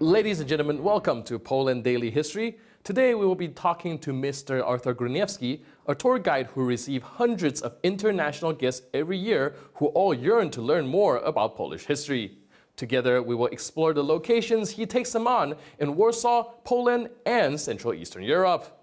Ladies and gentlemen, welcome to Poland Daily History. Today we will be talking to Mr. Artur Górniewski, a tour guide who receives hundreds of international guests every year who all yearn to learn more about Polish history. Together we will explore the locations he takes them on in Warsaw, Poland, and Central Eastern Europe.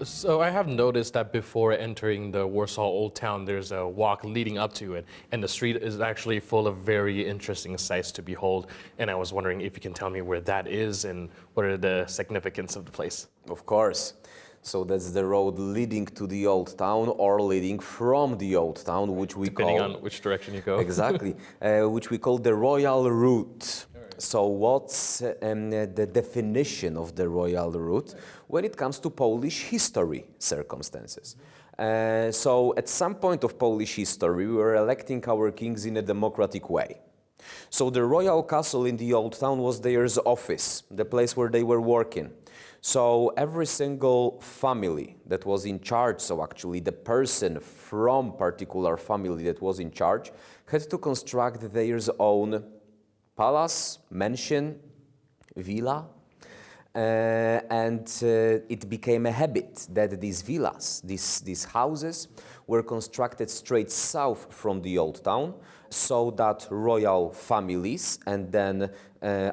So I have noticed that before entering the Warsaw Old Town, there's a walk leading up to it, and the street is actually full of very interesting sights to behold. And I was wondering if you can tell me where that is and what are the significance of the place. Of course. So that's the road leading to the Old Town or leading from the Old Town, which we Depending call... on which direction you go. Exactly. Which we call the Royal Route. So what's the definition of the Royal Route when it comes to Polish history circumstances? So at some point of Polish history, we were electing our kings in a democratic way. So the royal castle in the Old Town was their office, the place where they were working. So every single family that was in charge, so actually the person from particular family that was in charge, had to construct their own palace, mansion, villa, and it became a habit that these villas, these houses, were constructed straight south from the Old Town, so that royal families and then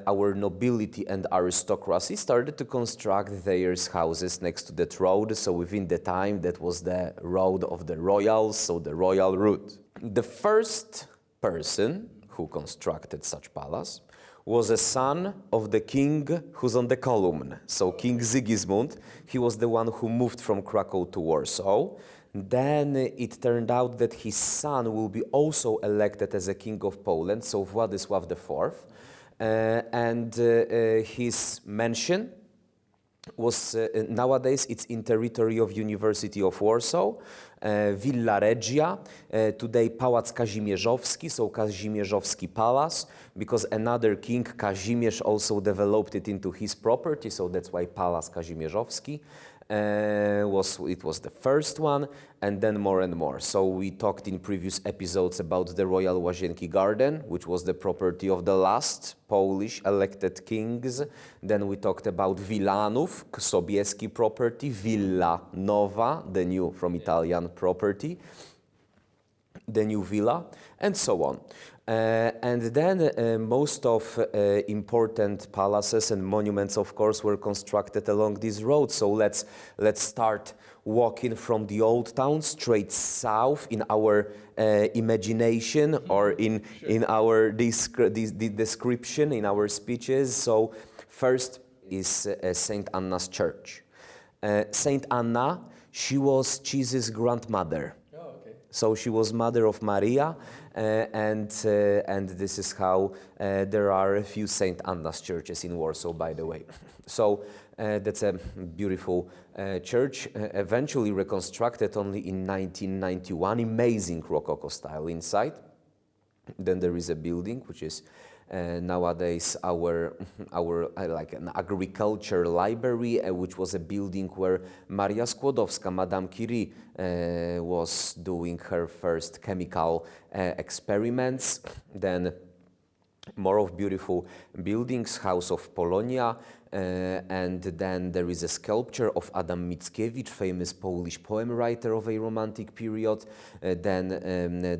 our nobility and aristocracy started to construct their houses next to that road. So within the time, that was the road of the royals, so the Royal Route. The first person who constructed such palace was a son of the king who's on the column. So King Sigismund, he was the one who moved from Krakow to Warsaw. Then it turned out that his son will be also elected as a king of Poland, so Władysław IV. And his mansion was nowadays it's in territory of University of Warsaw, Villa Regia, today Pałac Kazimierzowski, so Kazimierzowski Palace, because another king, Kazimierz, also developed it into his property, so that's why Palace Kazimierzowski. It was the first one, and then more and more. So we talked in previous episodes about the Royal Łazienki Garden, which was the property of the last Polish elected kings. Then we talked about Wilanów, Sobieski property, Villa Nova, the new from Italian property, the new villa, and so on. And then most of important palaces and monuments, of course, were constructed along this road. So let's start walking from the Old Town straight south in our imagination or in our description, in our speeches. So first is St. Anna's Church. St. Anna, she was Jesus' grandmother. So she was mother of Maria, and this is how there are a few St. Anna's churches in Warsaw, by the way. So that's a beautiful church, eventually reconstructed only in 1991, amazing Rococo style inside. Then there is a building which is nowadays our like an agriculture library, which was a building where Maria Skłodowska, Madame Curie, was doing her first chemical experiments. Then more of beautiful buildings, House of Polonia, and then there is a sculpture of Adam Mickiewicz, famous Polish poem writer of a Romantic period. Then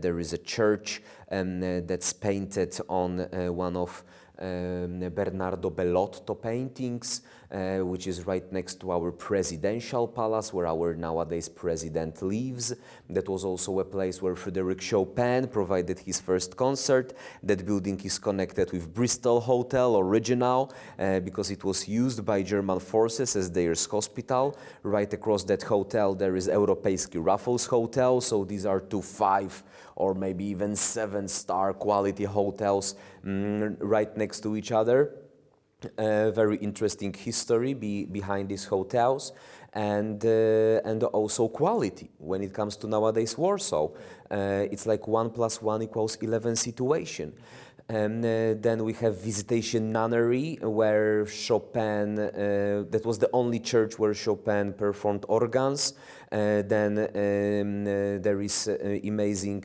there is a church that's painted on one of Bernardo Bellotto paintings, which is right next to our presidential palace, where our nowadays president lives. That was also a place where Frédéric Chopin provided his first concert. That building is connected with Bristol Hotel, original, because it was used by German forces as their hospital. Right across that hotel there is Europejski Raffles Hotel, so these are 2 5 or maybe even 7-star quality hotels right next to each other. Very interesting history behind these hotels, and also quality when it comes to nowadays Warsaw. It's like 1 + 1 = 11 situation. Then we have Visitation Nunnery, where Chopin, that was the only church where Chopin performed organs. Then there is amazing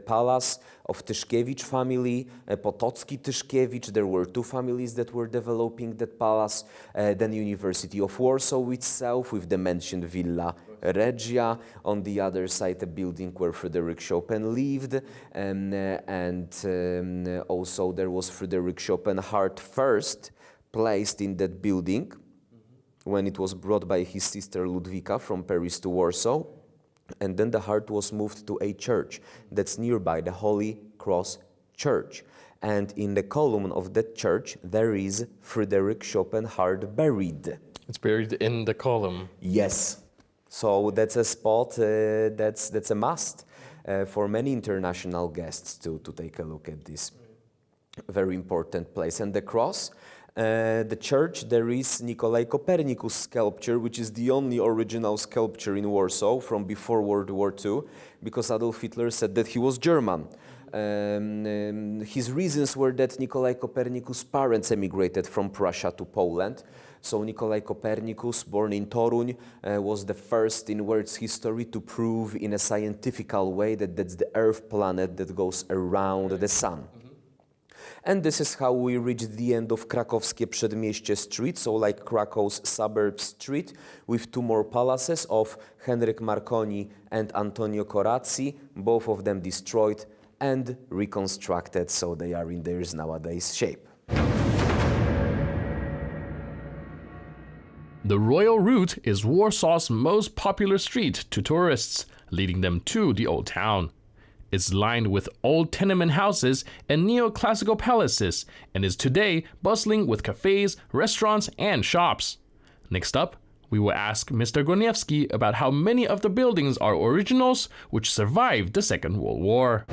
palace of Tyszkiewicz family, Potocki Tyszkiewicz. There were two families that were developing that palace. Then University of Warsaw itself with the mentioned Villa Regia. On the other side, a building where Frédéric Chopin lived. Also there was Frédéric Chopin heart first placed in that building when it was brought by his sister Ludwika from Paris to Warsaw. And then the heart was moved to a church that's nearby, the Holy Cross Church. And in the column of that church, there is Frédéric Chopin heart buried. It's buried in the column. Yes. So that's a spot, that's a must for many international guests to take a look at this very important place. And the cross, the church, there is Nikolai Copernicus sculpture, which is the only original sculpture in Warsaw from before World War II, because Adolf Hitler said that he was German. His reasons were that Nikolai Copernicus' parents emigrated from Prussia to Poland. So Nikolai Copernicus, born in Toruń, was the first in world's history to prove in a scientific way that that's the Earth planet that goes around the sun. And this is how we reached the end of Krakowskie Przedmieście Street, so like Krakow's suburb street, with two more palaces of Henryk Marconi and Antonio Corazzi, both of them destroyed and reconstructed, so they are in their nowadays shape. The Royal Route is Warsaw's most popular street to tourists, leading them to the Old Town. It's lined with old tenement houses and neoclassical palaces, and is today bustling with cafes, restaurants, and shops. Next up, we will ask Mr. Górniewski about how many of the buildings are originals which survived the Second World War.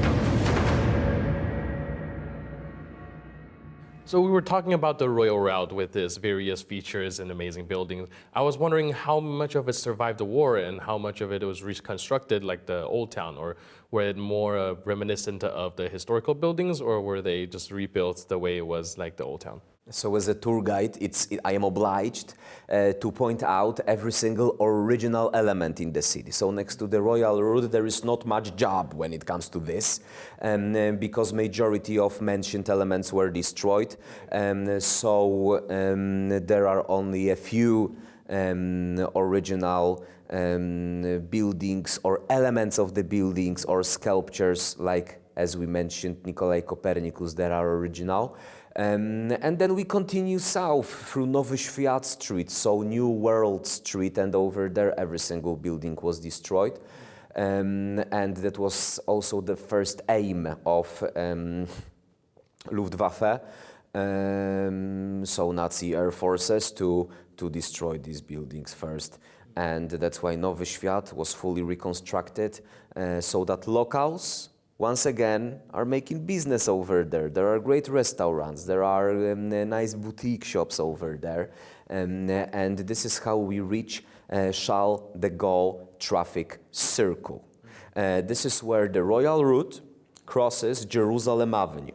So we were talking about the Royal Route with its various features and amazing buildings. I was wondering how much of it survived the war and how much of it was reconstructed like the Old Town, or were it more reminiscent of the historical buildings, or were they just rebuilt the way it was like the Old Town? So as a tour guide, I am obliged to point out every single original element in the city. So next to the Royal Route, there is not much job when it comes to this, because majority of mentioned elements were destroyed. So there are only a few original buildings or elements of the buildings or sculptures, like, as we mentioned, Nikolai Copernicus, that are original. And then we continue south through Nowy Świat Street, so New World Street, and over there every single building was destroyed. And that was also the first aim of Luftwaffe, so Nazi air forces, to destroy these buildings first. And that's why Nowy Świat was fully reconstructed, so that locals, once again, are making business over there. There are great restaurants, there are nice boutique shops over there. And this is how we reach Charles de Gaulle traffic circle. This is where the Royal Route crosses Jerusalem Avenue.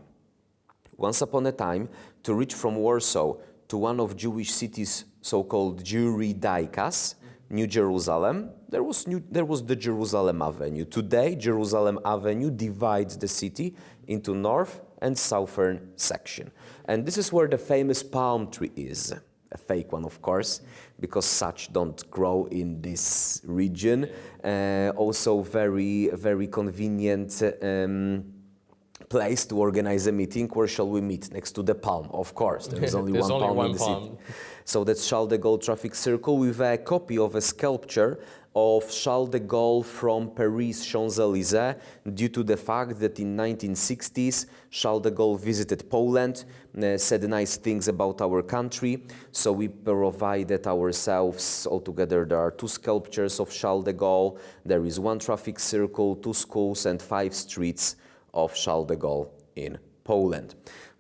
Once upon a time, to reach from Warsaw to one of Jewish cities, so-called Jewry Daikas, New Jerusalem, there was the Jerusalem Avenue. Today, Jerusalem Avenue divides the city into north and southern section. And this is where the famous palm tree is. A fake one, of course, because such don't grow in this region. Also very, very convenient place to organize a meeting. Where shall we meet? Next to the palm, of course. There is only one palm in the city. So that's Charles de Gaulle traffic circle, with a copy of a sculpture of Charles de Gaulle from Paris Champs-Élysées, due to the fact that in 1960s Charles de Gaulle visited Poland, said nice things about our country, so we provided ourselves. Altogether there are 2 sculptures of Charles de Gaulle, there is 1 traffic circle, 2 schools and 5 streets of Charles de Gaulle in Poland.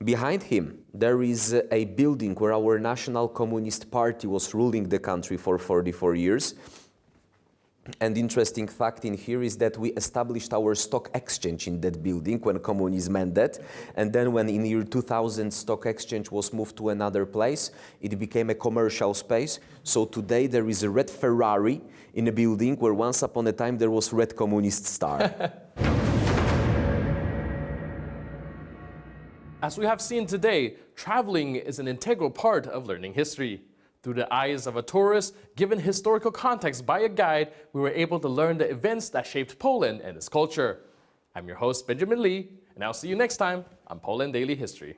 Behind him, there is a building where our National Communist Party was ruling the country for 44 years. And interesting fact in here is that we established our stock exchange in that building when communism ended. And then when in year 2000 stock exchange was moved to another place, it became a commercial space. So today there is a red Ferrari in a building where once upon a time there was red communist star. As we have seen today, traveling is an integral part of learning history. Through the eyes of a tourist, given historical context by a guide, we were able to learn the events that shaped Poland and its culture. I'm your host, Benjamin Lee, and I'll see you next time on Poland Daily History.